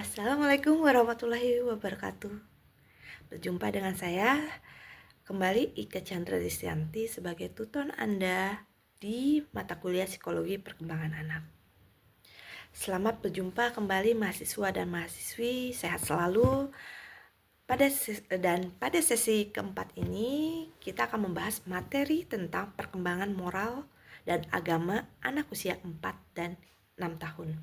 Assalamualaikum warahmatullahi wabarakatuh. Berjumpa dengan saya kembali Ika Chandra Disyanti sebagai tutor Anda di mata kuliah Psikologi Perkembangan Anak. Selamat berjumpa kembali mahasiswa dan mahasiswi, sehat selalu. Pada sesi keempat ini kita akan membahas materi tentang perkembangan moral dan agama anak usia 4 dan 6 tahun.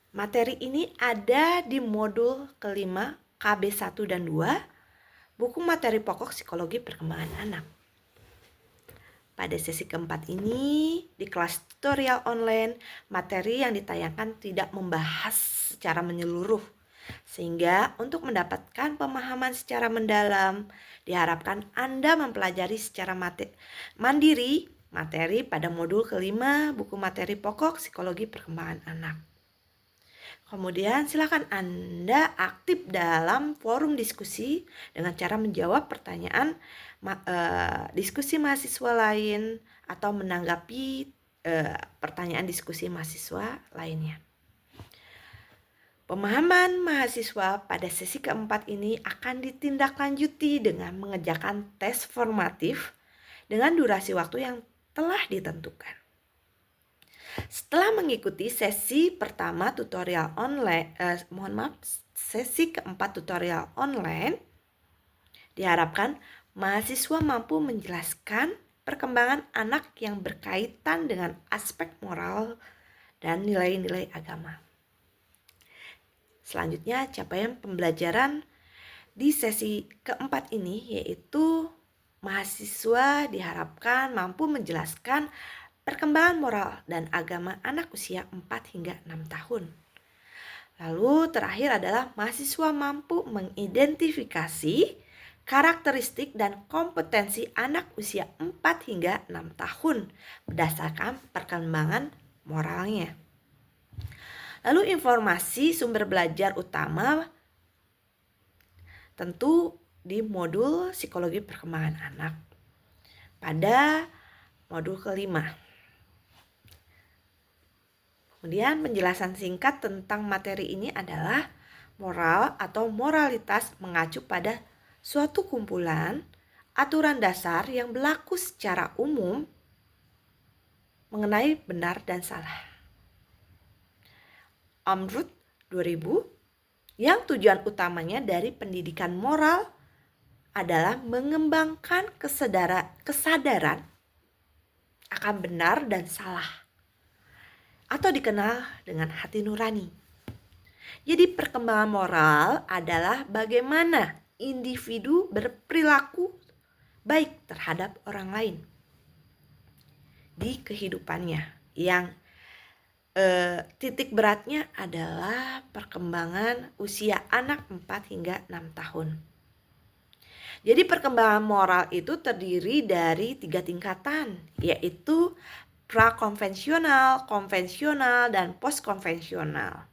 Materi ini ada di modul kelima KB 1 dan 2, buku materi pokok psikologi perkembangan anak. Pada sesi keempat ini, di kelas tutorial online, materi yang ditayangkan tidak membahas secara menyeluruh. Sehingga untuk mendapatkan pemahaman secara mendalam, diharapkan Anda mempelajari secara mandiri materi pada modul kelima, buku materi pokok psikologi perkembangan anak. Kemudian silakan Anda aktif dalam forum diskusi dengan cara menjawab pertanyaan diskusi mahasiswa lain atau menanggapi pertanyaan diskusi mahasiswa lainnya. Pemahaman mahasiswa pada sesi keempat ini akan ditindaklanjuti dengan mengerjakan tes formatif dengan durasi waktu yang telah ditentukan. Setelah mengikuti sesi pertama tutorial online, sesi keempat tutorial online, diharapkan mahasiswa mampu menjelaskan perkembangan anak yang berkaitan dengan aspek moral dan nilai-nilai agama. Selanjutnya, capaian pembelajaran di sesi keempat ini yaitu mahasiswa diharapkan mampu menjelaskan perkembangan moral dan agama anak usia 4 hingga 6 tahun. Lalu terakhir adalah mahasiswa mampu mengidentifikasi karakteristik dan kompetensi anak usia 4 hingga 6 tahun berdasarkan perkembangan moralnya. Lalu informasi sumber belajar utama tentu di modul psikologi perkembangan anak pada modul kelima. Kemudian penjelasan singkat tentang materi ini adalah moral atau moralitas mengacu pada suatu kumpulan aturan dasar yang berlaku secara umum mengenai benar dan salah. Amrut 2000 yang tujuan utamanya dari pendidikan moral adalah mengembangkan kesadaran akan benar dan salah, atau dikenal dengan hati nurani. Jadi perkembangan moral adalah bagaimana individu berperilaku baik terhadap orang lain di kehidupannya, yang titik beratnya adalah perkembangan usia anak 4 hingga 6 tahun. Jadi perkembangan moral itu terdiri dari 3 tingkatan, yaitu prakonvensional, konvensional, dan postkonvensional.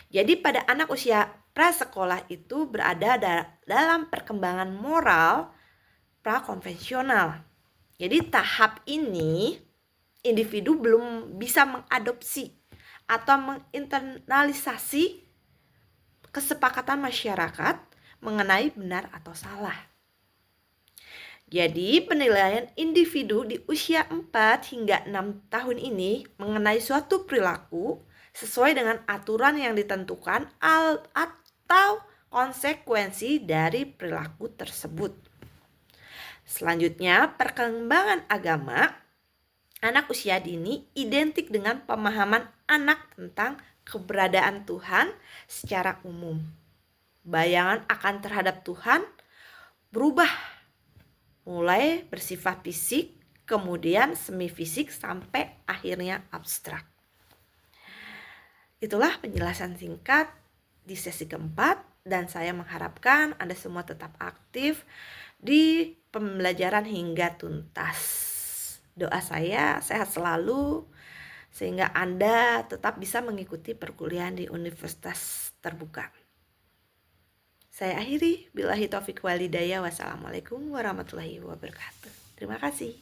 Jadi pada anak usia prasekolah itu berada dalam perkembangan moral prakonvensional. Jadi tahap ini individu belum bisa mengadopsi atau menginternalisasi kesepakatan masyarakat mengenai benar atau salah. Jadi penilaian individu di usia 4 hingga 6 tahun ini mengenai suatu perilaku sesuai dengan aturan yang ditentukan atau konsekuensi dari perilaku tersebut. Selanjutnya, perkembangan agama anak usia dini identik dengan pemahaman anak tentang keberadaan Tuhan secara umum. Bayangan akan terhadap Tuhan berubah mulai bersifat fisik, kemudian semi fisik, sampai akhirnya abstrak. Itulah penjelasan singkat di sesi keempat, dan saya mengharapkan Anda semua tetap aktif di pembelajaran hingga tuntas. Doa saya sehat selalu sehingga Anda tetap bisa mengikuti perkuliahan di universitas terbuka. Saya akhiri, billahi taufiq walhidayah. Wassalamualaikum warahmatullahi wabarakatuh. Terima kasih.